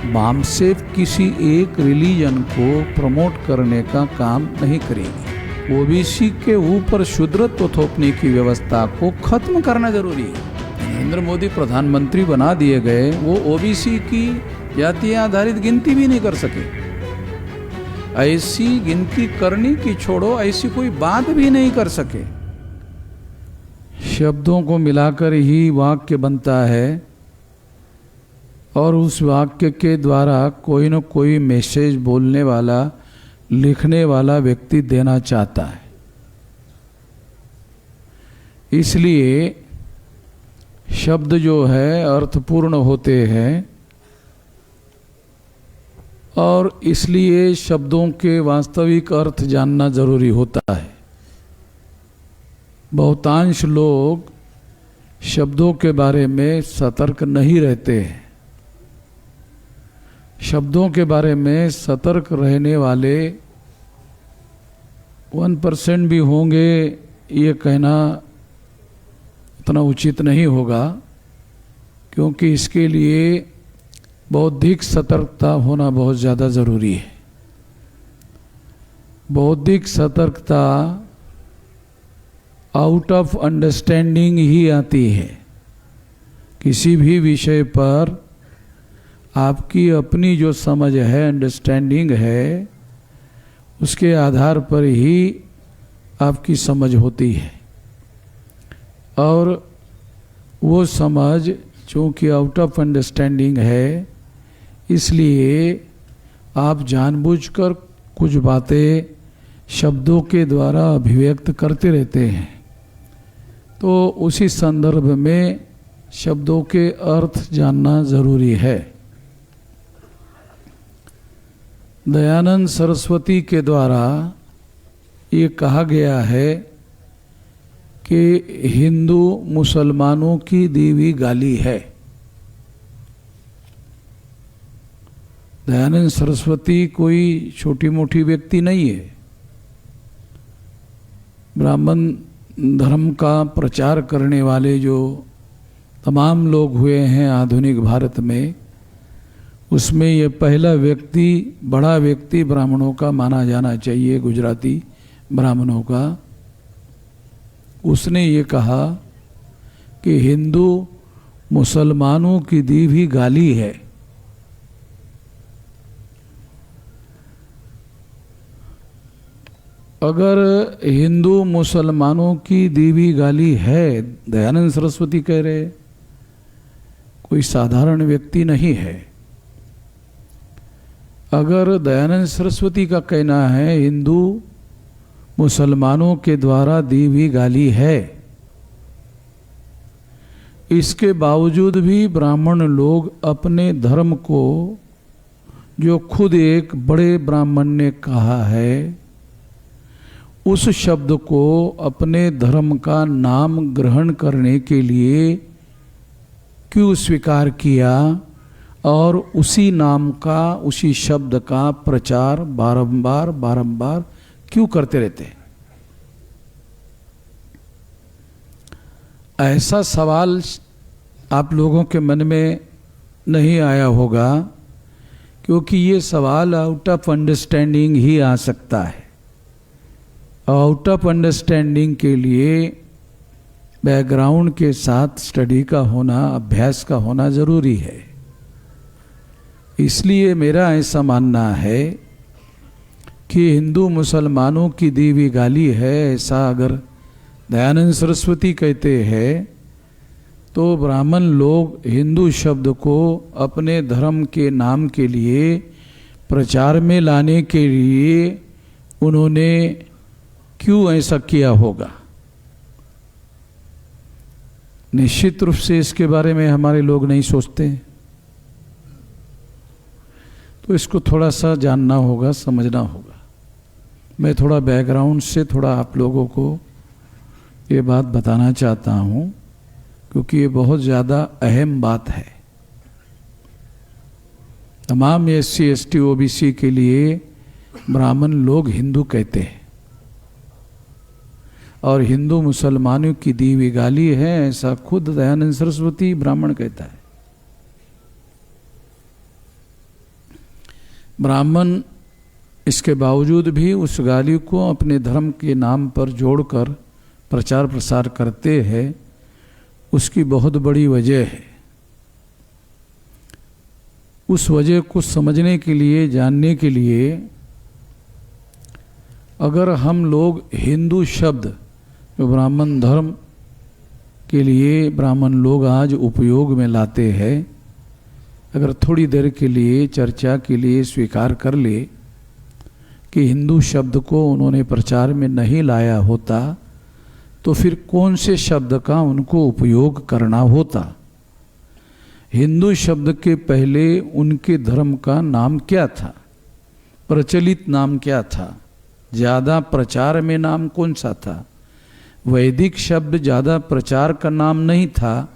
बामसेफ किसी एक रिलीजन को प्रमोट करने का काम नहीं करेगी। ओबीसी के ऊपर शूद्रत्व थोपने की व्यवस्था को खत्म करना जरूरी है। नरेंद्र मोदी प्रधानमंत्री बना दिए गए, वो ओबीसी की जातीय आधारित गिनती भी नहीं कर सके। ऐसी गिनती करनी की छोड़ो, ऐसी कोई बात भी नहीं कर सके। शब्दों को मिलाकर ही वाक्य बनता है और उस वाक्य के द्वारा कोई न कोई मैसेज बोलने वाला, लिखने वाला व्यक्ति देना चाहता है। इसलिए शब्द जो है अर्थपूर्ण होते हैं और इसलिए शब्दों के वास्तविक अर्थ जानना जरूरी होता है। बहुतांश लोग शब्दों के बारे में सतर्क नहीं रहते हैं। शब्दों के बारे में सतर्क रहने वाले 1% भी होंगे, ये कहना उतना उचित नहीं होगा, क्योंकि इसके लिए बौद्धिक सतर्कता होना बहुत ज़्यादा ज़रूरी है। बौद्धिक सतर्कता आउट ऑफ अंडरस्टैंडिंग ही आती है। किसी भी विषय पर आपकी अपनी जो समझ है, अंडरस्टैंडिंग है, उसके आधार पर ही आपकी समझ होती है। और वो समझ चूँकि आउट ऑफ अंडरस्टैंडिंग है, इसलिए आप जानबूझकर कुछ बातें शब्दों के द्वारा अभिव्यक्त करते रहते हैं। तो उसी संदर्भ में शब्दों के अर्थ जानना जरूरी है। दयानंद सरस्वती के द्वारा ये कहा गया है कि हिंदू मुसलमानों की दी हुई गाली है। दयानंद सरस्वती कोई छोटी मोटी व्यक्ति नहीं है। ब्राह्मण धर्म का प्रचार करने वाले जो तमाम लोग हुए हैं आधुनिक भारत में, उसमें ये पहला व्यक्ति, बड़ा व्यक्ति ब्राह्मणों का माना जाना चाहिए, गुजराती ब्राह्मणों का। उसने ये कहा कि हिंदू मुसलमानों की दी हुई गाली है। अगर हिंदू मुसलमानों की दी हुई गाली है, दयानंद सरस्वती कह रहे, कोई साधारण व्यक्ति नहीं है। अगर दयानंद सरस्वती का कहना है हिंदू मुसलमानों के द्वारा दी हुई गाली है, इसके बावजूद भी ब्राह्मण लोग अपने धर्म को, जो खुद एक बड़े ब्राह्मण ने कहा है, उस शब्द को अपने धर्म का नाम ग्रहण करने के लिए क्यों स्वीकार किया और उसी नाम का, उसी शब्द का प्रचार बारंबार बारंबार क्यों करते रहते हैं? ऐसा सवाल आप लोगों के मन में नहीं आया होगा, क्योंकि ये सवाल आउट ऑफ अंडरस्टैंडिंग ही आ सकता है। आउट ऑफ अंडरस्टैंडिंग के लिए बैकग्राउंड के साथ स्टडी का होना, अभ्यास का होना जरूरी है। इसलिए मेरा ऐसा मानना है कि हिंदू मुसलमानों की दी हुई गाली है, ऐसा अगर दयानंद सरस्वती कहते हैं, तो ब्राह्मण लोग हिंदू शब्द को अपने धर्म के नाम के लिए, प्रचार में लाने के लिए उन्होंने क्यों ऐसा किया होगा? निश्चित रूप से इसके बारे में हमारे लोग नहीं सोचते, तो इसको थोड़ा सा जानना होगा, समझना होगा। मैं थोड़ा बैकग्राउंड से थोड़ा आप लोगों को ये बात बताना चाहता हूँ, क्योंकि ये बहुत ज़्यादा अहम बात है। तमाम SC ST OBC के लिए ब्राह्मण लोग हिंदू कहते हैं और हिंदू मुसलमानों की दी हुई गाली है, ऐसा खुद दयानंद सरस्वती ब्राह्मण कहता है। ब्राह्मण इसके बावजूद भी उस गाली को अपने धर्म के नाम पर जोड़कर प्रचार प्रसार करते हैं। उसकी बहुत बड़ी वजह है। उस वजह को समझने के लिए, जानने के लिए अगर हम लोग हिंदू शब्द जो ब्राह्मण धर्म के लिए ब्राह्मण लोग आज उपयोग में लाते हैं, अगर थोड़ी देर के लिए चर्चा के लिए स्वीकार कर ले कि हिंदू शब्द को उन्होंने प्रचार में नहीं लाया होता, तो फिर कौन से शब्द का उनको उपयोग करना होता? हिंदू शब्द के पहले उनके धर्म का नाम क्या था? प्रचलित नाम क्या था? ज़्यादा प्रचार में नाम कौन सा था? वैदिक शब्द ज़्यादा प्रचार का नाम नहीं था,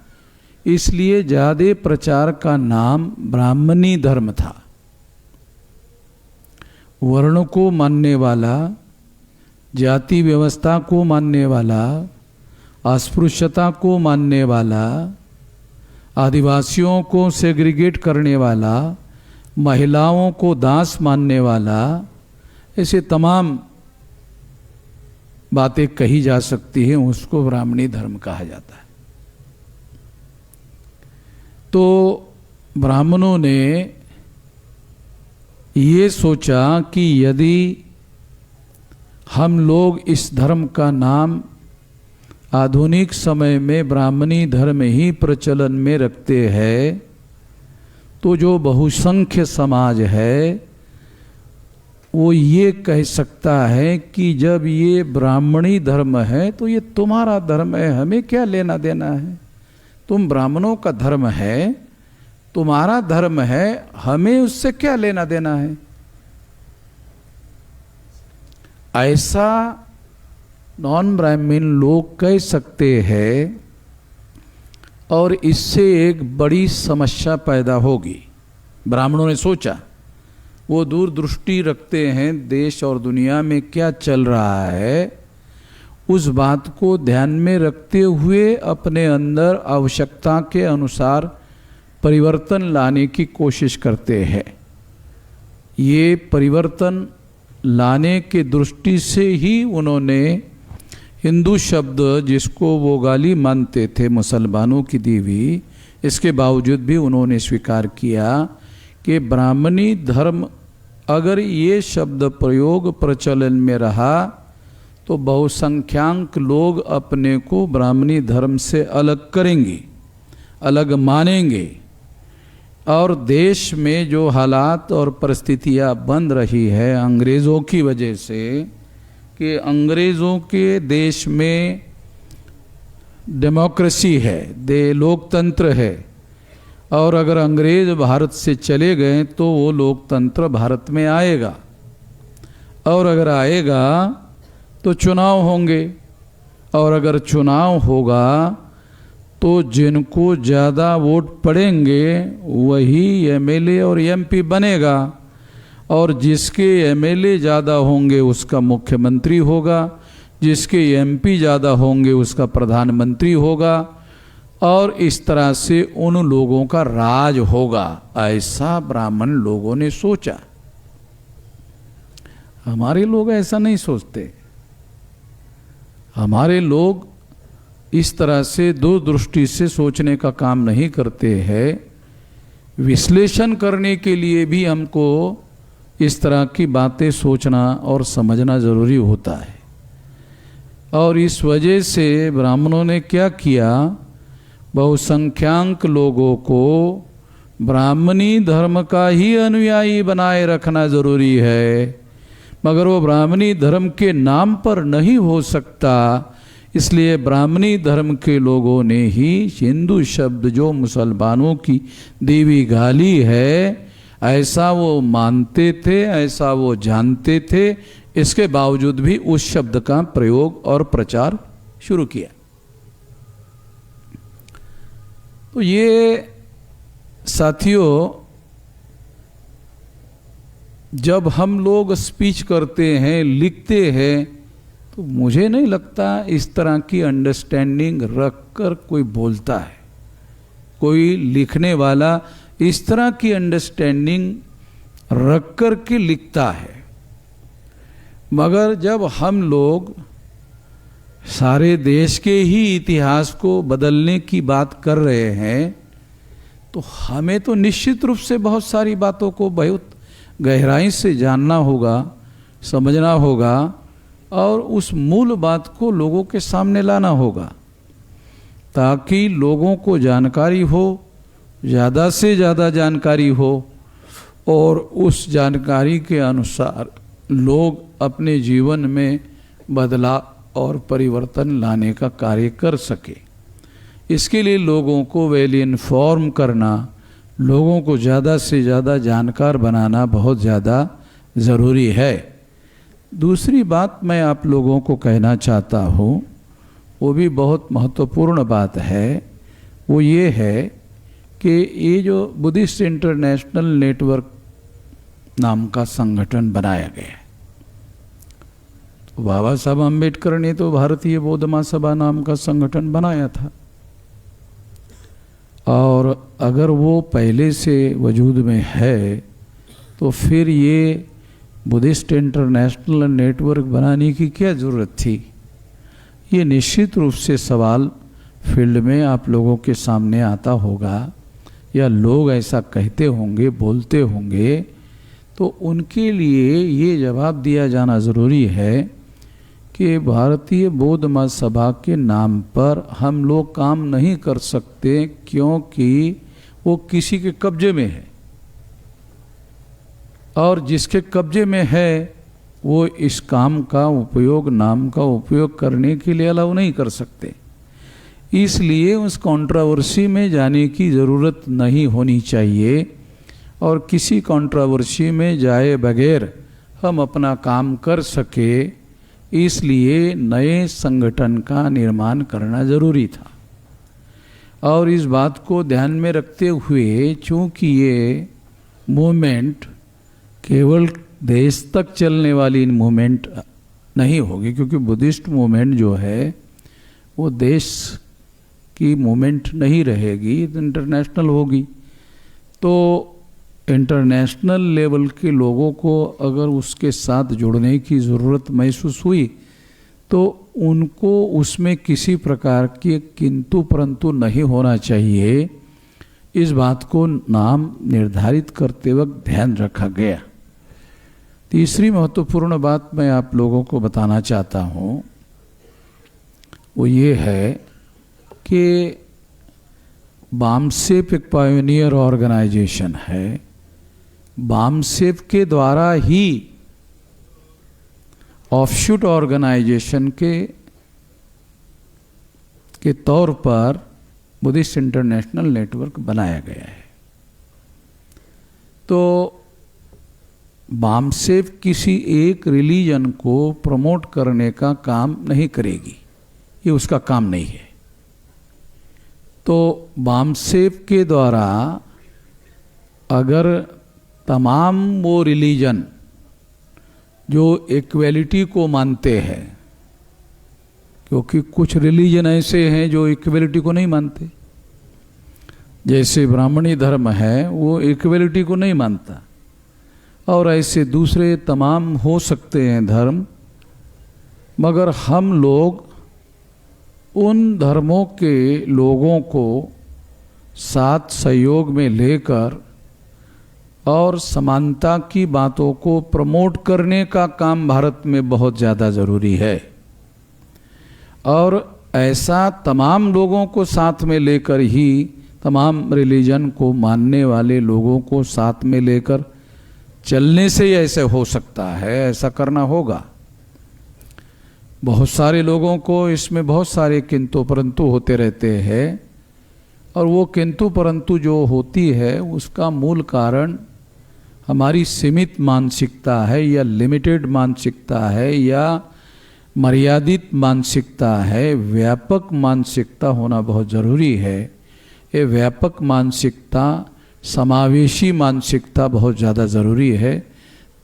इसलिए ज़्यादा प्रचार का नाम ब्राह्मणी धर्म था। वर्ण को मानने वाला, जाति व्यवस्था को मानने वाला, अस्पृश्यता को मानने वाला, आदिवासियों को सेग्रीगेट करने वाला, महिलाओं को दास मानने वाला, ऐसे तमाम बातें कही जा सकती हैं, उसको ब्राह्मणी धर्म कहा जाता है। तो ब्राह्मणों ने ये सोचा कि यदि हम लोग इस धर्म का नाम आधुनिक समय में ब्राह्मणी धर्म ही प्रचलन में रखते हैं, तो जो बहुसंख्य समाज है वो ये कह सकता है कि जब ये ब्राह्मणी धर्म है तो ये तुम्हारा धर्म है, हमें क्या लेना देना है? तुम ब्राह्मणों का धर्म है, तुम्हारा धर्म है, हमें उससे क्या लेना देना है? ऐसा नॉन ब्राह्मण लोग कह सकते हैं और इससे एक बड़ी समस्या पैदा होगी। ब्राह्मणों ने सोचा, वो दूरदृष्टि रखते हैं, देश और दुनिया में क्या चल रहा है उस बात को ध्यान में रखते हुए अपने अंदर आवश्यकता के अनुसार परिवर्तन लाने की कोशिश करते हैं। ये परिवर्तन लाने के दृष्टि से ही उन्होंने हिंदू शब्द, जिसको वो गाली मानते थे मुसलमानों की दी हुई, इसके बावजूद भी उन्होंने स्वीकार किया कि ब्राह्मणी धर्म अगर ये शब्द प्रयोग प्रचलन में रहा तो बहुसंख्यांक लोग अपने को ब्राह्मणी धर्म से अलग करेंगे, अलग मानेंगे। और देश में जो हालात और परिस्थितियां बन रही है अंग्रेज़ों की वजह से, कि अंग्रेज़ों के देश में डेमोक्रेसी है, लोकतंत्र है, और अगर अंग्रेज भारत से चले गए तो वो लोकतंत्र भारत में आएगा, और अगर आएगा तो चुनाव होंगे, और अगर चुनाव होगा तो जिनको ज़्यादा वोट पड़ेंगे वही एमएलए और एमपी बनेगा, और जिसके एमएलए ज़्यादा होंगे उसका मुख्यमंत्री होगा, जिसके एमपी ज़्यादा होंगे उसका प्रधानमंत्री होगा, और इस तरह से उन लोगों का राज होगा। ऐसा ब्राह्मण लोगों ने सोचा। हमारे लोग ऐसा नहीं सोचते। हमारे लोग इस तरह से दूरदृष्टि से सोचने का काम नहीं करते हैं। विश्लेषण करने के लिए भी हमको इस तरह की बातें सोचना और समझना ज़रूरी होता है। और इस वजह से ब्राह्मणों ने क्या किया, बहुसंख्यांक लोगों को ब्राह्मणी धर्म का ही अनुयायी बनाए रखना ज़रूरी है, मगर वो ब्राह्मणी धर्म के नाम पर नहीं हो सकता। इसलिए ब्राह्मणी धर्म के लोगों ने ही हिंदू शब्द जो मुसलमानों की देवी गाली है, ऐसा वो मानते थे, ऐसा वो जानते थे, इसके बावजूद भी उस शब्द का प्रयोग और प्रचार शुरू किया। तो ये साथियों, जब हम लोग स्पीच करते हैं, लिखते हैं, तो मुझे नहीं लगता इस तरह की अंडरस्टैंडिंग रखकर कोई बोलता है। कोई लिखने वाला इस तरह की अंडरस्टैंडिंग रख कर के लिखता है। मगर जब हम लोग सारे देश के ही इतिहास को बदलने की बात कर रहे हैं, तो हमें तो निश्चित रूप से बहुत सारी बातों को बहुत गहराई से जानना होगा, समझना होगा और उस मूल बात को लोगों के सामने लाना होगा, ताकि लोगों को जानकारी हो, ज़्यादा से ज़्यादा जानकारी हो और उस जानकारी के अनुसार लोग अपने जीवन में बदलाव और परिवर्तन लाने का कार्य कर सके। इसके लिए लोगों को वेल इन्फॉर्म करना, लोगों को ज़्यादा से ज़्यादा जानकार बनाना बहुत ज़्यादा ज़रूरी है। दूसरी बात मैं आप लोगों को कहना चाहता हूँ, वो भी बहुत महत्वपूर्ण बात है। वो ये है कि ये जो बुद्धिस्ट इंटरनेशनल नेटवर्क नाम का संगठन बनाया गया है, तो बाबा साहब अम्बेडकर ने तो भारतीय बौद्ध महासभा नाम का संगठन बनाया था, और अगर वो पहले से वजूद में है तो फिर ये बुद्धिस्ट इंटरनेशनल नेटवर्क बनाने की क्या ज़रूरत थी? ये निश्चित रूप से सवाल फील्ड में आप लोगों के सामने आता होगा, या लोग ऐसा कहते होंगे, बोलते होंगे, तो उनके लिए ये जवाब दिया जाना ज़रूरी है कि भारतीय बौद्ध महासभा के नाम पर हम लोग काम नहीं कर सकते, क्योंकि वो किसी के कब्जे में है, और जिसके कब्जे में है वो इस काम का उपयोग, नाम का उपयोग करने के लिए अलाउ नहीं कर सकते। इसलिए उस कंट्रोवर्सी में जाने की ज़रूरत नहीं होनी चाहिए, और किसी कंट्रोवर्सी में जाए बगैर हम अपना काम कर सके, इसलिए नए संगठन का निर्माण करना ज़रूरी था। और इस बात को ध्यान में रखते हुए, चूँकि ये मूवमेंट केवल देश तक चलने वाली मूवमेंट नहीं होगी, क्योंकि बुद्धिस्ट मूवमेंट जो है वो देश की मूवमेंट नहीं रहेगी, इंटरनेशनल होगी। तो इंटरनेशनल लेवल के लोगों को अगर उसके साथ जुड़ने की ज़रूरत महसूस हुई, तो उनको उसमें किसी प्रकार की किंतु परंतु नहीं होना चाहिए। इस बात को नाम निर्धारित करते वक्त ध्यान रखा गया। तीसरी महत्वपूर्ण बात मैं आप लोगों को बताना चाहता हूँ, वो ये है कि बामसेप एक पायोनियर ऑर्गेनाइजेशन है। बामसेप के द्वारा ही ऑफशूट ऑर्गेनाइजेशन के तौर पर बुद्धिस्ट इंटरनेशनल नेटवर्क बनाया गया है। तो बामसेप किसी एक रिलीजन को प्रमोट करने का काम नहीं करेगी, ये उसका काम नहीं है। तो बामसेप के द्वारा अगर तमाम वो रिलीजन जो इक्वलिटी को मानते हैं, क्योंकि कुछ रिलीजन ऐसे हैं जो इक्वलिटी को नहीं मानते, जैसे ब्राह्मणी धर्म है वो इक्वलिटी को नहीं मानता, और ऐसे दूसरे तमाम हो सकते हैं धर्म, मगर हम लोग उन धर्मों के लोगों को साथ सहयोग में लेकर और समानता की बातों को प्रमोट करने का काम भारत में बहुत ज़्यादा ज़रूरी है। और ऐसा तमाम लोगों को साथ में लेकर ही, तमाम रिलीजन को मानने वाले लोगों को साथ में लेकर चलने से ही ऐसे हो सकता है, ऐसा करना होगा। बहुत सारे लोगों को इसमें बहुत सारे किंतु परंतु होते रहते हैं, और वो किंतु परंतु जो होती है उसका मूल कारण हमारी सीमित मानसिकता है, या लिमिटेड मानसिकता है, या मर्यादित मानसिकता है। व्यापक मानसिकता होना बहुत ज़रूरी है। ये व्यापक मानसिकता, समावेशी मानसिकता बहुत ज़्यादा ज़रूरी है,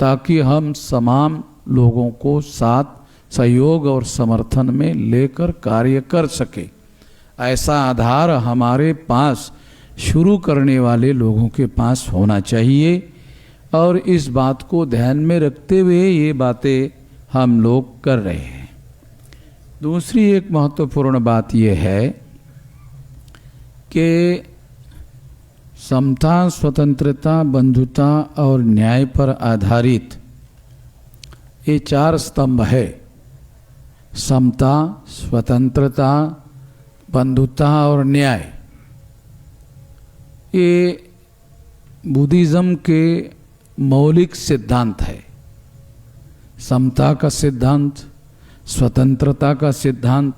ताकि हम तमाम लोगों को साथ सहयोग और समर्थन में लेकर कार्य कर सके। ऐसा आधार हमारे पास शुरू करने वाले लोगों के पास होना चाहिए, और इस बात को ध्यान में रखते हुए ये बातें हम लोग कर रहे हैं। दूसरी एक महत्वपूर्ण बात यह है कि समता, स्वतंत्रता, बंधुता और न्याय पर आधारित ये 4 स्तंभ है। समता, स्वतंत्रता, बंधुता और न्याय, ये बुद्धिज्म के मौलिक सिद्धांत है। समता का सिद्धांत, स्वतंत्रता का सिद्धांत।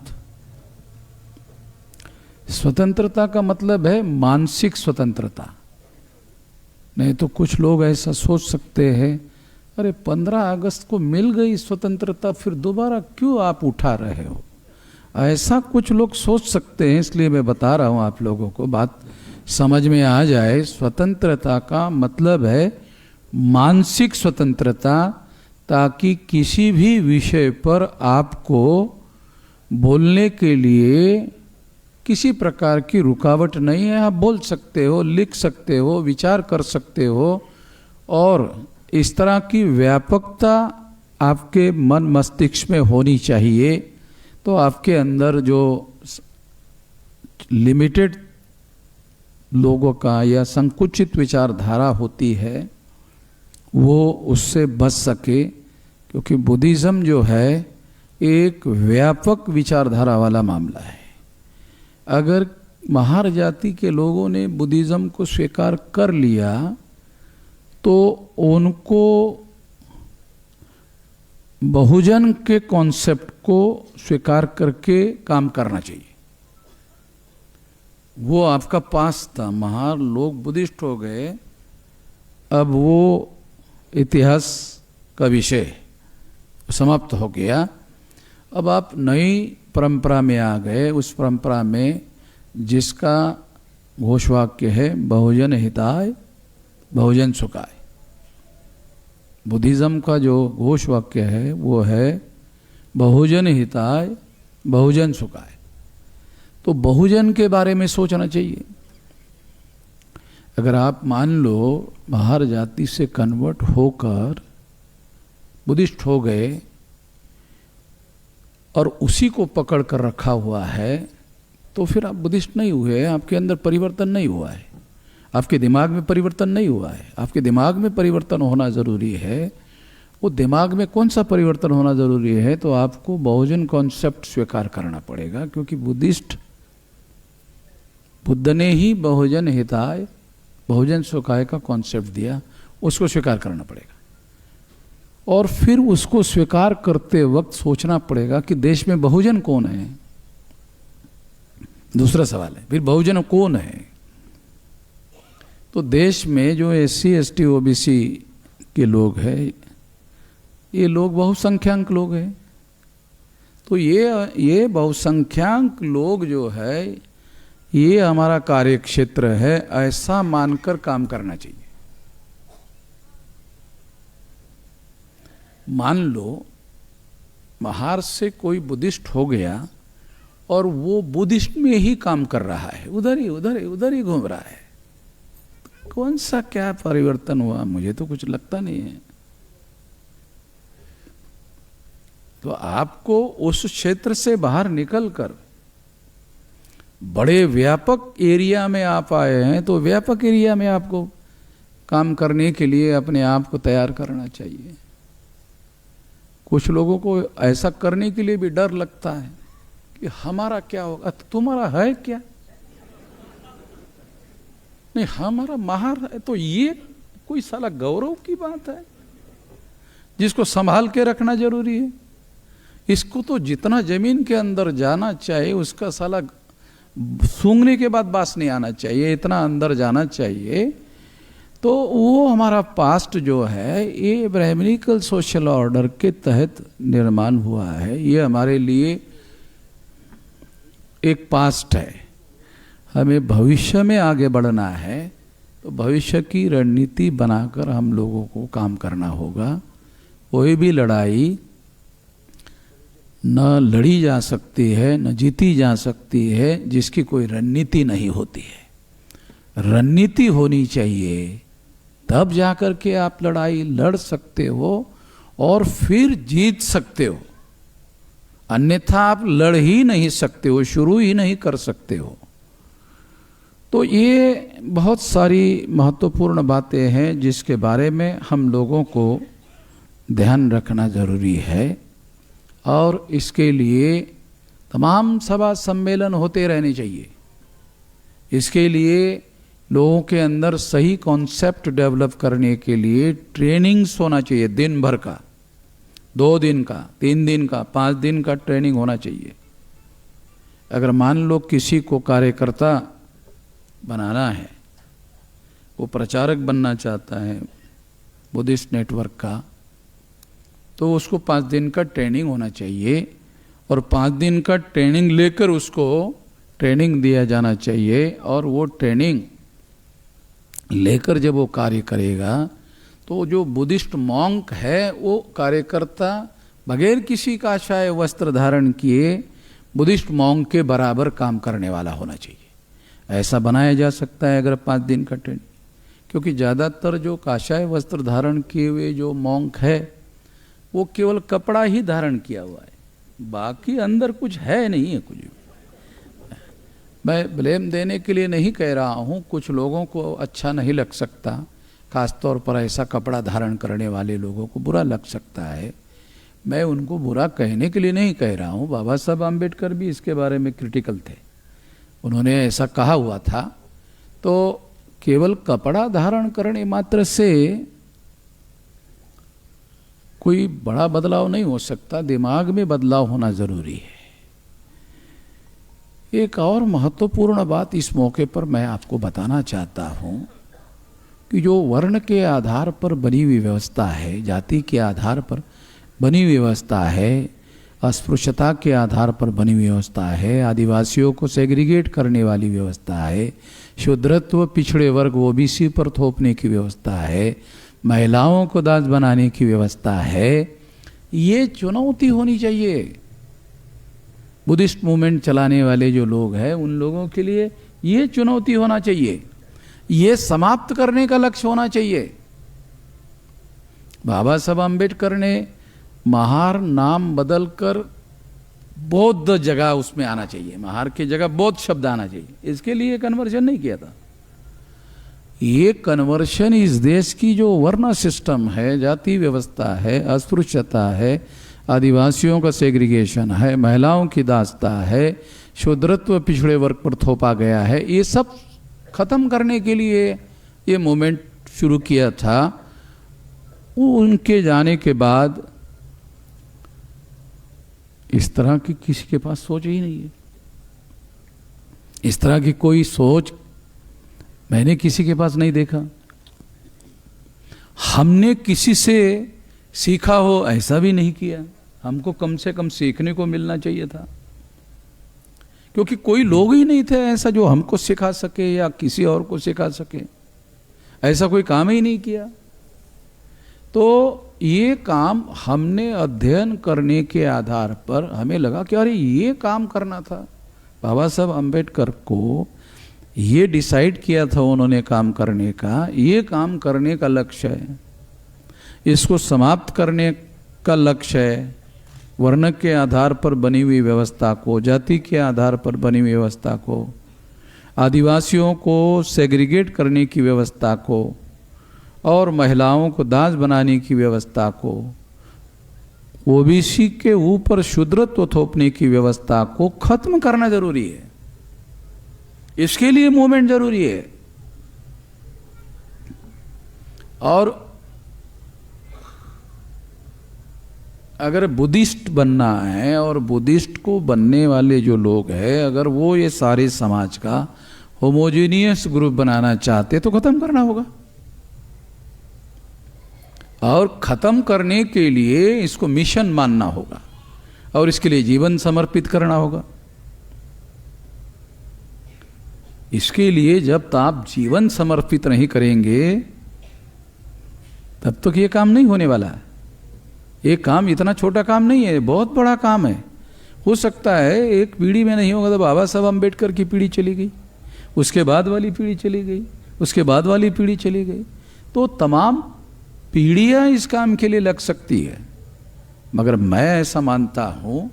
स्वतंत्रता का मतलब है मानसिक स्वतंत्रता। नहीं तो कुछ लोग ऐसा सोच सकते हैं, अरे 15 अगस्त को मिल गई स्वतंत्रता, फिर दोबारा क्यों आप उठा रहे हो? ऐसा कुछ लोग सोच सकते हैं, इसलिए मैं बता रहा हूं आप लोगों को, बात समझ में आ जाए। स्वतंत्रता का मतलब है मानसिक स्वतंत्रता, ताकि किसी भी विषय पर आपको बोलने के लिए किसी प्रकार की रुकावट नहीं है। आप बोल सकते हो, लिख सकते हो, विचार कर सकते हो, और इस तरह की व्यापकता आपके मन मस्तिष्क में होनी चाहिए। तो आपके अंदर जो लिमिटेड लोगों का या संकुचित विचारधारा होती है वो उससे बच सके, क्योंकि बुद्धिज्म जो है एक व्यापक विचारधारा वाला मामला है। अगर महार जाति के लोगों ने बुद्धिज्म को स्वीकार कर लिया तो उनको बहुजन के कॉन्सेप्ट को स्वीकार करके काम करना चाहिए। वो आपका पास था, महार लोग बुद्धिस्ट हो गए, अब वो इतिहास का विषय समाप्त हो गया। अब आप नई परंपरा में आ गए, उस परंपरा में जिसका घोषवाक्य है बहुजन हिताय बहुजन सुखाय। बुद्धिज्म का जो घोषवाक्य है वो है बहुजन हिताय बहुजन सुखाय। तो बहुजन के बारे में सोचना चाहिए। अगर आप मान लो महार जाति से कन्वर्ट होकर बुद्धिस्ट हो गए और उसी को पकड़ कर रखा हुआ है, तो फिर आप बुद्धिस्ट नहीं हुए, आपके अंदर परिवर्तन नहीं हुआ है, आपके दिमाग में परिवर्तन नहीं हुआ है। आपके दिमाग में परिवर्तन होना ज़रूरी है। वो दिमाग में कौन सा परिवर्तन होना ज़रूरी है? तो आपको बहुजन कॉन्सेप्ट स्वीकार करना पड़ेगा, क्योंकि बुद्ध ने ही बहुजन हिताय बहुजन सुखाय का कॉन्सेप्ट दिया, उसको स्वीकार करना पड़ेगा। और फिर उसको स्वीकार करते वक्त सोचना पड़ेगा कि देश में बहुजन कौन है। दूसरा सवाल है, फिर बहुजन कौन है? तो देश में जो SC ST OBC के लोग हैं, ये लोग बहुसंख्यक लोग हैं। तो ये बहुसंख्यक लोग जो है, ये हमारा कार्य क्षेत्र है, ऐसा मानकर काम करना चाहिए। मान लो बाहर से कोई बुद्धिस्ट हो गया और वो बुद्धिस्ट में ही काम कर रहा है, उधर ही घूम रहा है, कौन सा क्या परिवर्तन हुआ? मुझे तो कुछ लगता नहीं है। तो आपको उस क्षेत्र से बाहर निकलकर बड़े व्यापक एरिया में आप आए हैं, तो व्यापक एरिया में आपको काम करने के लिए अपने आप को तैयार करना चाहिए। कुछ लोगों को ऐसा करने के लिए भी डर लगता है कि हमारा क्या होगा। तुम्हारा है क्या? नहीं, हमारा महार है तो ये कोई साला गौरव की बात है जिसको संभाल के रखना जरूरी है। इसको तो जितना जमीन के अंदर जाना चाहिए उसका साला सूंघने के बाद बास नहीं आना चाहिए, इतना अंदर जाना चाहिए। तो वो हमारा पास्ट जो है ये ब्राह्मणिकल सोशल ऑर्डर के तहत निर्माण हुआ है। ये हमारे लिए एक पास्ट है। हमें भविष्य में आगे बढ़ना है, तो भविष्य की रणनीति बनाकर हम लोगों को काम करना होगा। कोई भी लड़ाई न लड़ी जा सकती है, न जीती जा सकती है जिसकी कोई रणनीति नहीं होती है। रणनीति होनी चाहिए, तब जाकर के आप लड़ाई लड़ सकते हो और फिर जीत सकते हो, अन्यथा आप लड़ ही नहीं सकते हो, शुरू ही नहीं कर सकते हो। तो ये बहुत सारी महत्वपूर्ण बातें हैं जिसके बारे में हम लोगों को ध्यान रखना जरूरी है, और इसके लिए तमाम सभा सम्मेलन होते रहने चाहिए। इसके लिए लोगों के अंदर सही कॉन्सेप्ट डेवलप करने के लिए ट्रेनिंग्स होना चाहिए, दिन भर का, 2 दिन का, 3 दिन का, 5 दिन का ट्रेनिंग होना चाहिए। अगर मान लो किसी को कार्यकर्ता बनाना है, वो प्रचारक बनना चाहता है बुद्धिस्ट नेटवर्क का, तो उसको 5 दिन का ट्रेनिंग होना चाहिए, और 5 दिन का ट्रेनिंग लेकर उसको ट्रेनिंग दिया जाना चाहिए, और वो ट्रेनिंग लेकर जब वो कार्य करेगा तो जो बुद्धिस्ट मॉन्क है वो कार्यकर्ता बगैर किसी काषाय वस्त्र धारण किए बुद्धिस्ट मॉन्क के बराबर काम करने वाला होना चाहिए। ऐसा बनाया जा सकता है अगर 5 दिन का ट्रेनिंग, क्योंकि ज़्यादातर जो काषाय वस्त्र धारण किए हुए जो मॉन्क है वो केवल कपड़ा ही धारण किया हुआ है, बाकी अंदर कुछ है नहीं है कुछ भी। मैं ब्लेम देने के लिए नहीं कह रहा हूँ, कुछ लोगों को अच्छा नहीं लग सकता, खासतौर पर ऐसा कपड़ा धारण करने वाले लोगों को बुरा लग सकता है। मैं उनको बुरा कहने के लिए नहीं कह रहा हूँ, बाबा साहब आम्बेडकर भी इसके बारे में क्रिटिकल थे, उन्होंने ऐसा कहा हुआ था। तो केवल कपड़ा धारण करने मात्र से कोई बड़ा बदलाव नहीं हो सकता, दिमाग में बदलाव होना जरूरी है। एक और महत्वपूर्ण बात इस मौके पर मैं आपको बताना चाहता हूँ कि जो वर्ण के आधार पर बनी हुई व्यवस्था है, जाति के आधार पर बनी हुई व्यवस्था है, अस्पृश्यता के आधार पर बनी हुई व्यवस्था है, आदिवासियों को सेग्रीगेट करने वाली व्यवस्था है, शूद्रत्व पिछड़े वर्ग ओबीसी पर थोपने की व्यवस्था है, महिलाओं को दास बनाने की व्यवस्था है, ये चुनौती होनी चाहिए। बुद्धिस्ट मूवमेंट चलाने वाले जो लोग हैं उन लोगों के लिए ये चुनौती होना चाहिए, ये समाप्त करने का लक्ष्य होना चाहिए। बाबा साहब आम्बेडकर ने महार नाम बदलकर बौद्ध जगह उसमें आना चाहिए, महार की जगह बौद्ध शब्द आना चाहिए, इसके लिए कन्वर्जन नहीं किया था। ये कन्वर्शन इस देश की जो वर्ण सिस्टम है, जाति व्यवस्था है, अस्पृश्यता है, आदिवासियों का सेग्रीगेशन है, महिलाओं की दासता है, शूद्रत्व पिछड़े वर्ग पर थोपा गया है, ये सब खत्म करने के लिए ये मूवमेंट शुरू किया था। उनके जाने के बाद इस तरह की किसी के पास सोच ही नहीं है, इस तरह की कोई सोच मैंने किसी के पास नहीं देखा। हमने किसी से सीखा हो ऐसा भी नहीं किया, हमको कम से कम सीखने को मिलना चाहिए था, क्योंकि कोई लोग ही नहीं थे ऐसा जो हमको सिखा सके या किसी और को सिखा सके, ऐसा कोई काम ही नहीं किया। तो ये काम हमने अध्ययन करने के आधार पर हमें लगा कि अरे ये काम करना था। बाबा साहब आम्बेडकर को ये डिसाइड किया था उन्होंने काम करने का, ये काम करने का लक्ष्य है, इसको समाप्त करने का लक्ष्य है। वर्ण के आधार पर बनी हुई व्यवस्था को, जाति के आधार पर बनी हुई व्यवस्था को, आदिवासियों को सेग्रीगेट करने की व्यवस्था को और महिलाओं को दास बनाने की व्यवस्था को, ओबीसी के ऊपर शूद्रत्व थोपने की व्यवस्था को खत्म करना जरूरी है। इसके लिए मूवमेंट जरूरी है। और अगर बुद्धिस्ट बनना है और बुद्धिस्ट को बनने वाले जो लोग हैं, अगर वो ये सारे समाज का होमोजीनियस ग्रुप बनाना चाहते तो खत्म करना होगा, और खत्म करने के लिए इसको मिशन मानना होगा और इसके लिए जीवन समर्पित करना होगा। इसके लिए जब तक आप जीवन समर्पित नहीं करेंगे तब तक ये काम नहीं होने वाला है। ये काम इतना छोटा काम नहीं है, बहुत बड़ा काम है। हो सकता है एक पीढ़ी में नहीं होगा तो बाबा साहब आम्बेडकर की पीढ़ी चली गई, उसके बाद वाली पीढ़ी चली गई, उसके बाद वाली पीढ़ी चली गई, तो तमाम पीढ़ियां इस काम के लिए लग सकती है। मगर मैं ऐसा मानता हूं,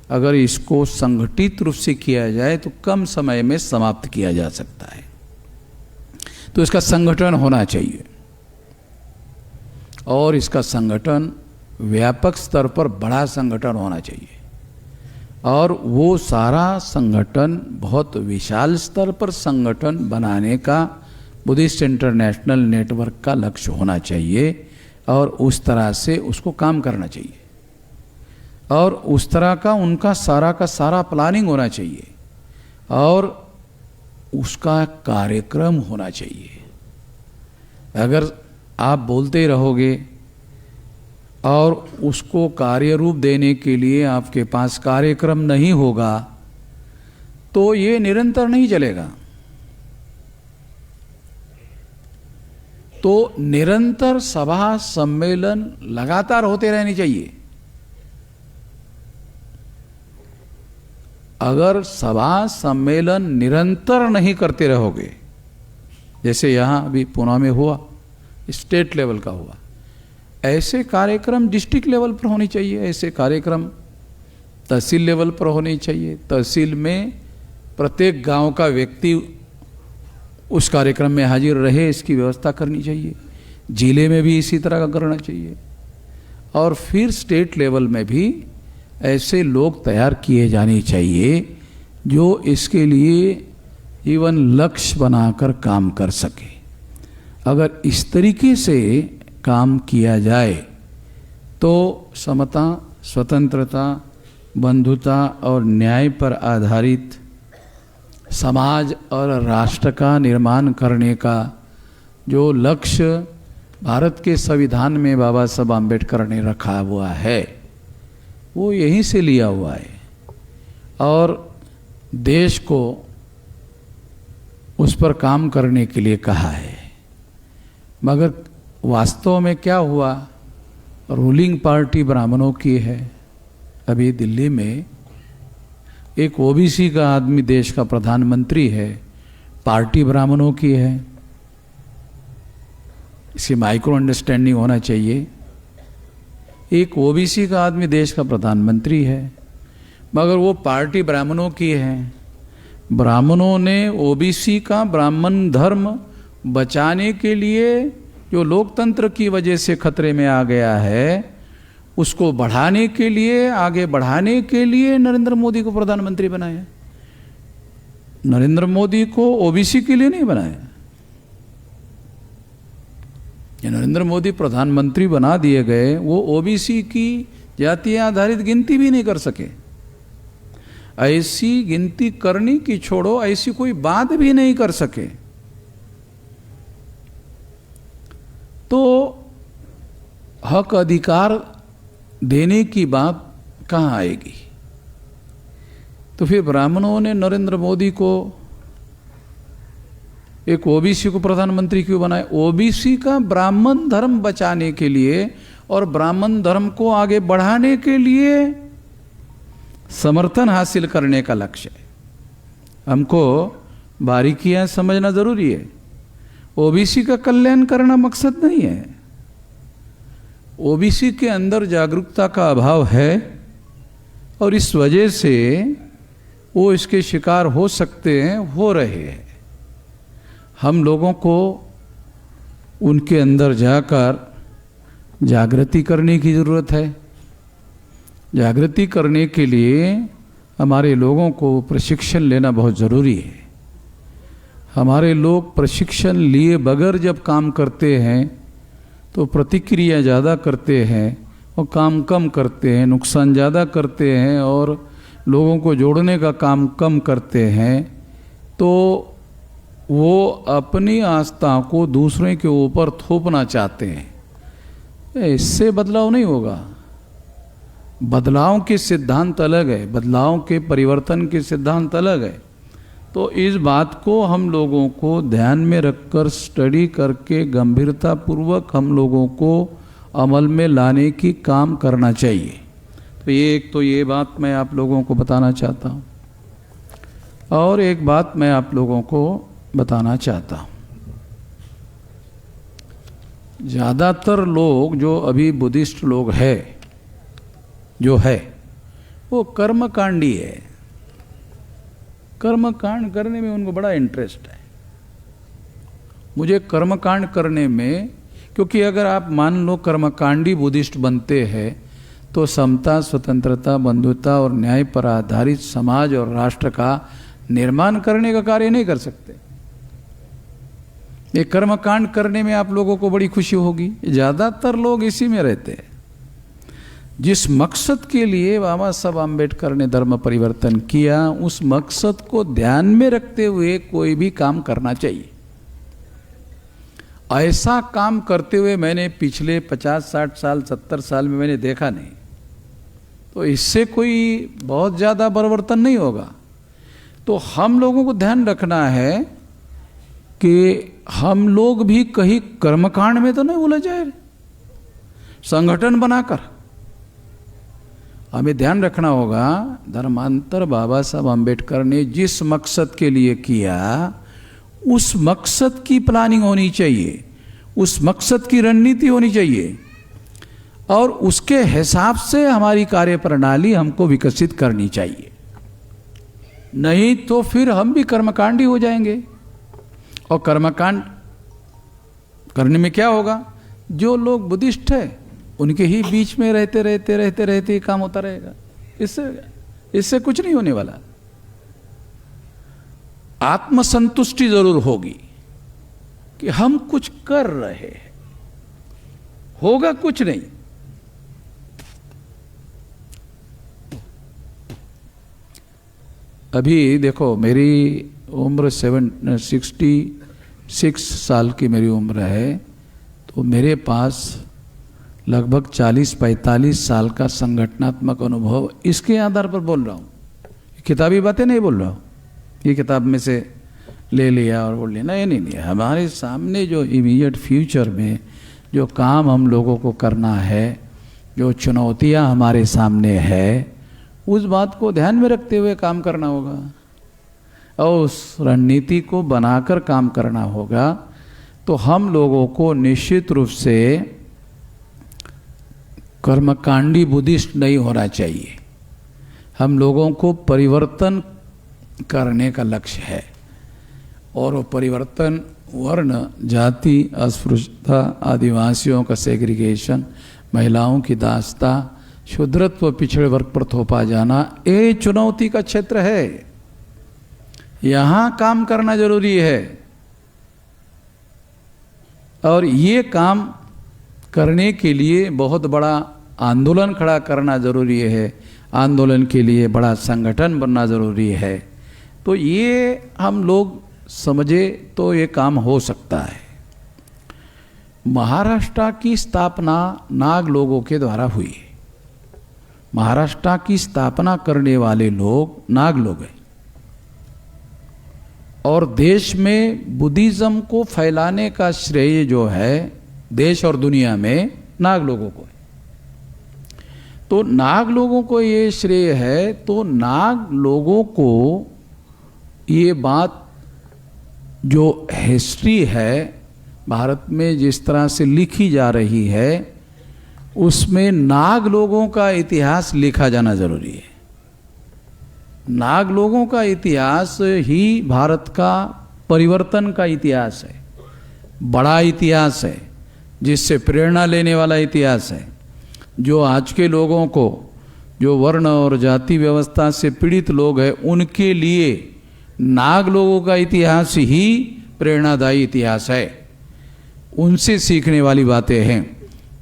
अगर इसको संगठित रूप से किया जाए तो कम समय में समाप्त किया जा सकता है। तो इसका संगठन होना चाहिए और इसका संगठन व्यापक स्तर पर बड़ा संगठन होना चाहिए और वो सारा संगठन बहुत विशाल स्तर पर संगठन बनाने का बुद्धिस्ट इंटरनेशनल नेटवर्क का लक्ष्य होना चाहिए और उस तरह से उसको काम करना चाहिए और उस तरह का उनका सारा प्लानिंग होना चाहिए और उसका कार्यक्रम होना चाहिए। अगर आप बोलते रहोगे और उसको कार्य रूप देने के लिए आपके पास कार्यक्रम नहीं होगा तो ये निरंतर नहीं चलेगा। तो निरंतर सभा सम्मेलन लगातार होते रहने चाहिए। अगर सभा सम्मेलन निरंतर नहीं करते रहोगे, जैसे यहाँ अभी पुणे में हुआ, स्टेट लेवल का हुआ, ऐसे कार्यक्रम डिस्ट्रिक्ट लेवल पर होने चाहिए, ऐसे कार्यक्रम तहसील लेवल पर होने चाहिए। तहसील में प्रत्येक गांव का व्यक्ति उस कार्यक्रम में हाजिर रहे, इसकी व्यवस्था करनी चाहिए। जिले में भी इसी तरह का करना चाहिए और फिर स्टेट लेवल में भी ऐसे लोग तैयार किए जाने चाहिए जो इसके लिए जीवन लक्ष्य बनाकर काम कर सके। अगर इस तरीके से काम किया जाए तो समता, स्वतंत्रता, बंधुता और न्याय पर आधारित समाज और राष्ट्र का निर्माण करने का जो लक्ष्य भारत के संविधान में बाबा साहब आम्बेडकर ने रखा हुआ है वो यहीं से लिया हुआ है और देश को उस पर काम करने के लिए कहा है। मगर वास्तव में क्या हुआ, रूलिंग पार्टी ब्राह्मणों की है। अभी दिल्ली में एक ओबीसी का आदमी देश का प्रधानमंत्री है, पार्टी ब्राह्मणों की है। इसकी माइक्रो अंडरस्टैंडिंग होना चाहिए। एक ओबीसी का आदमी देश का प्रधानमंत्री है मगर वो पार्टी ब्राह्मणों की है। ब्राह्मणों ने ओबीसी का ब्राह्मण धर्म बचाने के लिए जो लोकतंत्र की वजह से खतरे में आ गया है उसको बढ़ाने के लिए, आगे बढ़ाने के लिए नरेंद्र मोदी को प्रधानमंत्री बनाया। नरेंद्र मोदी को ओबीसी के लिए नहीं बनाया। नरेंद्र मोदी प्रधानमंत्री बना दिए गए, वो ओबीसी की जातीय आधारित गिनती भी नहीं कर सके। ऐसी गिनती करनी की छोड़ो, ऐसी कोई बात भी नहीं कर सके। तो हक अधिकार देने की बात कहाँ आएगी। तो फिर ब्राह्मणों ने नरेंद्र मोदी को, एक ओबीसी को प्रधानमंत्री क्यों बनाया? ओबीसी का ब्राह्मण धर्म बचाने के लिए और ब्राह्मण धर्म को आगे बढ़ाने के लिए समर्थन हासिल करने का लक्ष्य है। हमको बारीकियां समझना जरूरी है। ओबीसी का कल्याण करना मकसद नहीं है। ओबीसी के अंदर जागरूकता का अभाव है और इस वजह से वो इसके शिकार हो सकते हैं, हो रहे हैं। हम लोगों को उनके अंदर जाकर जागृति करने की ज़रूरत है। जागृति करने के लिए हमारे लोगों को प्रशिक्षण लेना बहुत ज़रूरी है। हमारे लोग प्रशिक्षण लिए बगैर जब काम करते हैं तो प्रतिक्रिया ज़्यादा करते हैं और काम कम करते हैं, नुकसान ज़्यादा करते हैं और लोगों को जोड़ने का काम कम करते हैं। तो वो अपनी आस्था को दूसरे के ऊपर थोपना चाहते हैं। इससे बदलाव नहीं होगा। बदलाव के सिद्धांत अलग है, बदलाव के परिवर्तन के सिद्धांत अलग है। तो इस बात को हम लोगों को ध्यान में रखकर स्टडी करके गंभीरतापूर्वक हम लोगों को अमल में लाने की काम करना चाहिए। तो ये बात मैं आप लोगों को बताना चाहता हूँ। और एक बात मैं आप लोगों को बताना चाहता हूँ। ज़्यादातर लोग जो अभी बुद्धिस्ट लोग है जो है वो कर्मकांडी है। कर्मकांड करने में उनको बड़ा इंटरेस्ट है। मुझे कर्मकांड करने में, क्योंकि अगर आप मान लो कर्मकांडी बुद्धिस्ट बनते हैं तो समता, स्वतंत्रता, बंधुता और न्याय पर आधारित समाज और राष्ट्र का निर्माण करने का कार्य नहीं कर सकते। ये कर्मकांड करने में आप लोगों को बड़ी खुशी होगी। ज़्यादातर लोग इसी में रहते हैं। जिस मकसद के लिए बाबा साहब आम्बेडकर ने धर्म परिवर्तन किया, उस मकसद को ध्यान में रखते हुए कोई भी काम करना चाहिए। ऐसा काम करते हुए मैंने पिछले 50, 60 साल, 70 साल में मैंने देखा नहीं। तो इससे कोई बहुत ज़्यादा परिवर्तन नहीं होगा। तो हम लोगों को ध्यान रखना है कि हम लोग भी कहीं कर्मकांड में तो नहीं उलझ जाए। संगठन बनाकर हमें ध्यान रखना होगा, धर्मांतर बाबा साहब आम्बेडकर ने जिस मकसद के लिए किया उस मकसद की प्लानिंग होनी चाहिए, उस मकसद की रणनीति होनी चाहिए और उसके हिसाब से हमारी कार्य प्रणाली हमको विकसित करनी चाहिए। नहीं तो फिर हम भी कर्मकांडी हो जाएंगे। और कर्मकांड करने में क्या होगा, जो लोग बुद्धिस्ट है उनके ही बीच में रहते रहते ही काम होता रहेगा। इससे कुछ नहीं होने वाला। आत्मसंतुष्टि जरूर होगी कि हम कुछ कर रहे हैं, होगा कुछ नहीं। अभी देखो मेरी उम्र 66 साल की मेरी उम्र है, तो मेरे पास लगभग 40-45 साल का संगठनात्मक अनुभव, इसके आधार पर बोल रहा हूँ। किताबी बातें नहीं बोल रहा हूँ, ये किताब में से ले लिया और बोल लिया, नहीं नहीं नहीं। हमारे सामने जो इमीडिएट फ्यूचर में जो काम हम लोगों को करना है, जो चुनौतियाँ हमारे सामने है, उस बात को ध्यान में रखते हुए काम करना होगा और उस रणनीति को बनाकर काम करना होगा। तो हम लोगों को निश्चित रूप से कर्मकांडी बुद्धिस्ट नहीं होना चाहिए। हम लोगों को परिवर्तन करने का लक्ष्य है और वो परिवर्तन वर्ण, जाति, अस्पृश्यता, आदिवासियों का सेग्रीगेशन, महिलाओं की दास्ता, शूद्रत्व, पिछड़े वर्ग पर थोपा जाना, ये चुनौती का क्षेत्र है। यहाँ काम करना जरूरी है और ये काम करने के लिए बहुत बड़ा आंदोलन खड़ा करना जरूरी है। आंदोलन के लिए बड़ा संगठन बनना जरूरी है। तो ये हम लोग समझे तो ये काम हो सकता है। महाराष्ट्र की स्थापना नाग लोगों के द्वारा हुई है। महाराष्ट्र की स्थापना करने वाले लोग नाग लोग हैं और देश में बुद्धिज्म को फैलाने का श्रेय जो है देश और दुनिया में नाग लोगों को है। तो नाग लोगों को ये श्रेय है। तो नाग लोगों को ये बात जो हिस्ट्री है भारत में जिस तरह से लिखी जा रही है, उसमें नाग लोगों का इतिहास लिखा जाना जरूरी है। नाग लोगों का इतिहास ही भारत का परिवर्तन का इतिहास है, बड़ा इतिहास है, जिससे प्रेरणा लेने वाला इतिहास है। जो आज के लोगों को, जो वर्ण और जाति व्यवस्था से पीड़ित लोग हैं, उनके लिए नाग लोगों का इतिहास ही प्रेरणादायी इतिहास है। उनसे सीखने वाली बातें हैं,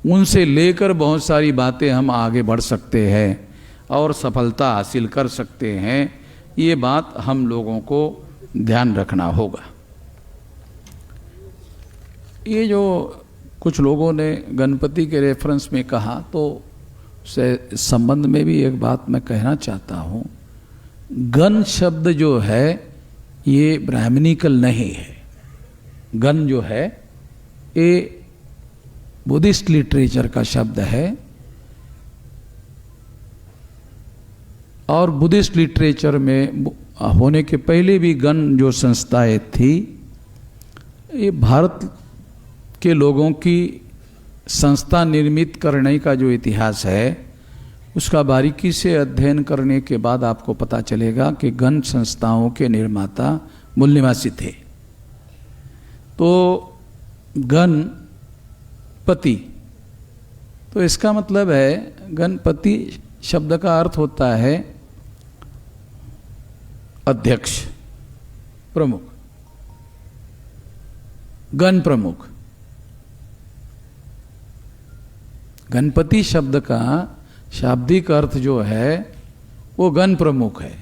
उनसे लेकर बहुत सारी बातें हम आगे बढ़ सकते हैं और सफलता हासिल कर सकते हैं। ये बात हम लोगों को ध्यान रखना होगा। ये जो कुछ लोगों ने गणपति के रेफरेंस में कहा, तो से संबंध में भी एक बात मैं कहना चाहता हूँ। गण शब्द जो है ये ब्राह्मणिकल नहीं है। गण जो है ये बुद्धिस्ट लिटरेचर का शब्द है और बुद्धिस्ट लिटरेचर में होने के पहले भी गण जो संस्थाएं थी, ये भारत के लोगों की संस्था निर्मित करने का जो इतिहास है उसका बारीकी से अध्ययन करने के बाद आपको पता चलेगा कि गण संस्थाओं के निर्माता मूल्यवासी थे। तो गणपति, तो इसका मतलब है गणपति शब्द का अर्थ होता है अध्यक्ष, प्रमुख, गण प्रमुख। गणपति शब्द का शाब्दिक अर्थ जो है वो गण प्रमुख है।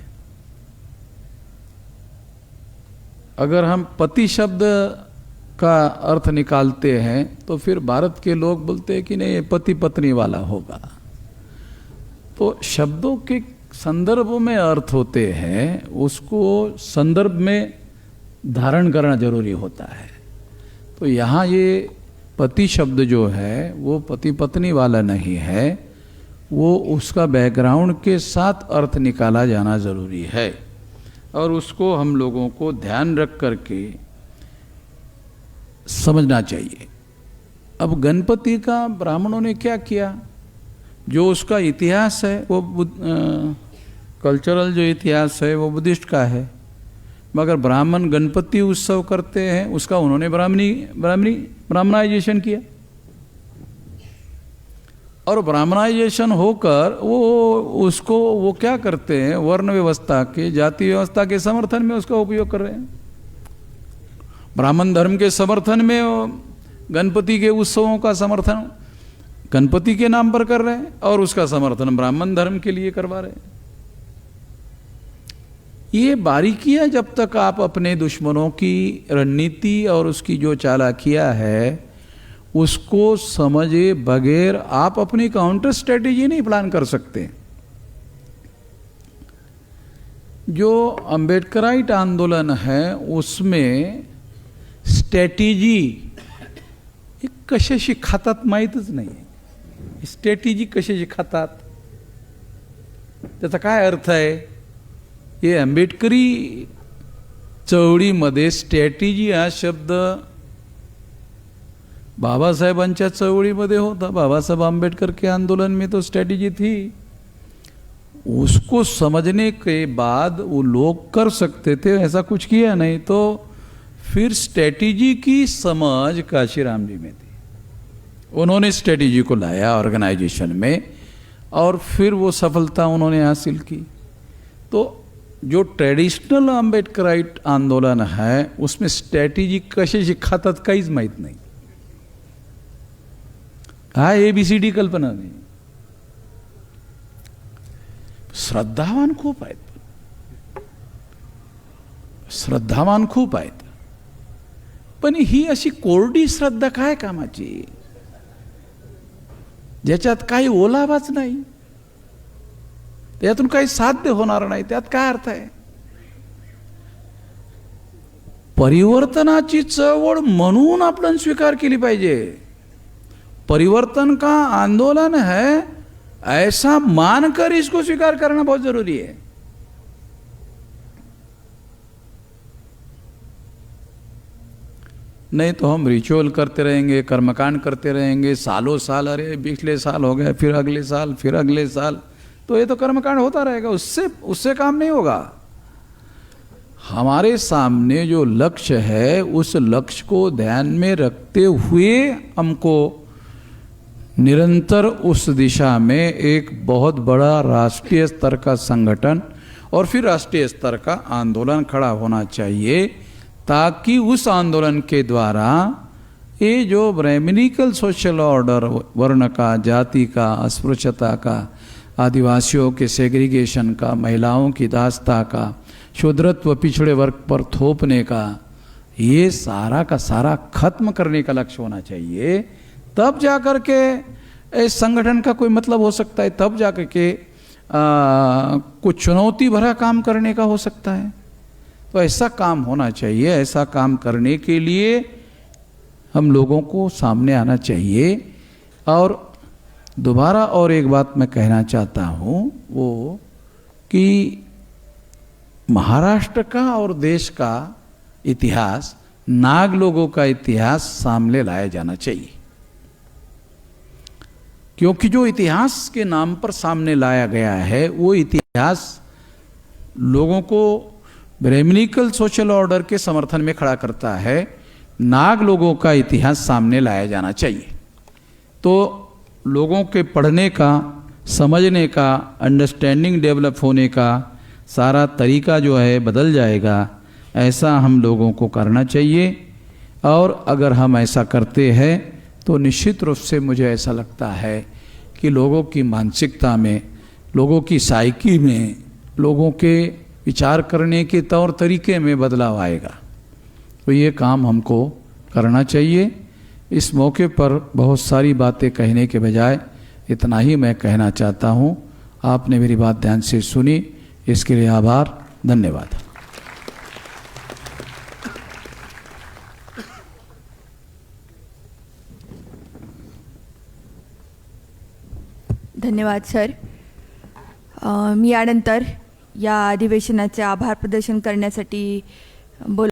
अगर हम पति शब्द का अर्थ निकालते हैं तो फिर भारत के लोग बोलते हैं कि नहीं ये पति पत्नी वाला होगा। तो शब्दों के संदर्भ में अर्थ होते हैं, उसको संदर्भ में धारण करना जरूरी होता है। तो यहाँ ये पति शब्द जो है वो पति पत्नी वाला नहीं है, वो उसका बैकग्राउंड के साथ अर्थ निकाला जाना जरूरी है और उसको हम लोगों को ध्यान रख करके समझना चाहिए। अब गणपति का ब्राह्मणों ने क्या किया, जो उसका इतिहास है वो कल्चरल जो इतिहास है वो बुद्धिस्ट का है, मगर ब्राह्मण गणपति उत्सव करते हैं, उसका उन्होंने ब्राह्मणाइजेशन किया और ब्राह्मणाइजेशन होकर वो क्या करते हैं, वर्ण व्यवस्था के, जाति व्यवस्था के समर्थन में उसका उपयोग कर रहे हैं। ब्राह्मण धर्म के समर्थन में गणपति के उत्सवों का समर्थन गणपति के नाम पर कर रहे हैं और उसका समर्थन ब्राह्मण धर्म के लिए करवा रहे हैं। ये बारीकियां जब तक आप अपने दुश्मनों की रणनीति और उसकी जो चालाकियां है उसको समझे बगैर आप अपनी काउंटर स्ट्रेटेजी नहीं प्लान कर सकते। जो अंबेडकराइट आंदोलन है उसमें स्ट्रॅटेजी कशाशी खातात माहीतच नाही। स्ट्रॅटेजी कशाशी खातात त्याचा काय अर्थ आहे, हे आंबेडकरी चळवळीमध्ये स्ट्रॅटेजी हा शब्द बाबा साहेबांच्या चळवळीमध्ये होता। बाबा साहेब आंबेडकर के आंदोलन में तो स्ट्रैटेजी थी। उसको समझने के बाद वो लोग कर सकते थे, ऐसा कुछ किया नहीं। तो फिर स्ट्रैटेजी की समझ काशीराम जी में थी, उन्होंने स्ट्रैटेजी को लाया ऑर्गेनाइजेशन में और फिर वो सफलता उन्होंने हासिल की। तो जो ट्रेडिशनल आंबेडकराइट आंदोलन है उसमें स्ट्रैटेजी कशाशी खातात काहीच माहीत नाही। हा ABCD कल्पना नाही। श्रद्धावान खूप आहेत, श्रद्धावान खूप आहेत, पण ही अशी कोरडी श्रद्धा काय कामाची, ज्याच्यात काही ओलावाच नाही, त्यातून काही साध्य होणार नाही, त्यात काय अर्थ आहे। परिवर्तनाची चळवळ म्हणून आपण स्वीकार केली पाहिजे। परिवर्तन का आंदोलन है ऐसा मानकर इसको स्वीकार करना बहुत जरूरी है। नहीं तो हम रिचुअल करते रहेंगे, कर्मकांड करते रहेंगे सालों साल, अरे पिछले साल हो गए, फिर अगले साल, फिर अगले साल, तो ये तो कर्मकांड होता रहेगा, उससे काम नहीं होगा। हमारे सामने जो लक्ष्य है उस लक्ष्य को ध्यान में रखते हुए हमको निरंतर उस दिशा में एक बहुत बड़ा राष्ट्रीय स्तर का संगठन और फिर राष्ट्रीय स्तर का आंदोलन खड़ा होना चाहिए, ताकि उस आंदोलन के द्वारा ये जो ब्राह्मणिकल सोशल ऑर्डर, वर्ण का, जाति का, अस्पृश्यता का, आदिवासियों के सेग्रीगेशन का, महिलाओं की दास्ता का, शूद्रत्व पिछड़े वर्ग पर थोपने का, ये सारा का सारा खत्म करने का लक्ष्य होना चाहिए। तब जाकर के इस संगठन का कोई मतलब हो सकता है, तब जाकर के कुछ चुनौती भरा काम करने का हो सकता है। तो ऐसा काम होना चाहिए। ऐसा काम करने के लिए हम लोगों को सामने आना चाहिए। और दोबारा और एक बात मैं कहना चाहता हूँ, वो कि महाराष्ट्र का और देश का इतिहास, नाग लोगों का इतिहास सामने लाया जाना चाहिए। क्योंकि जो इतिहास के नाम पर सामने लाया गया है वो इतिहास लोगों को ब्राह्मणिकल सोशल ऑर्डर के समर्थन में खड़ा करता है। नाग लोगों का इतिहास सामने लाया जाना चाहिए, तो लोगों के पढ़ने का, समझने का, अंडरस्टैंडिंग डेवलप होने का सारा तरीका जो है बदल जाएगा। ऐसा हम लोगों को करना चाहिए, और अगर हम ऐसा करते हैं तो निश्चित रूप से मुझे ऐसा लगता है कि लोगों की मानसिकता में, लोगों की साइकी में, लोगों के विचार करने के तौर तरीके में बदलाव आएगा। तो ये काम हमको करना चाहिए। इस मौके पर बहुत सारी बातें कहने के बजाय इतना ही मैं कहना चाहता हूँ। आपने मेरी बात ध्यान से सुनी, इसके लिए आभार, धन्यवाद। धन्यवाद सर। मी यानंतर या अधिवेशनाचे आभार प्रदर्शन करण्यासाठी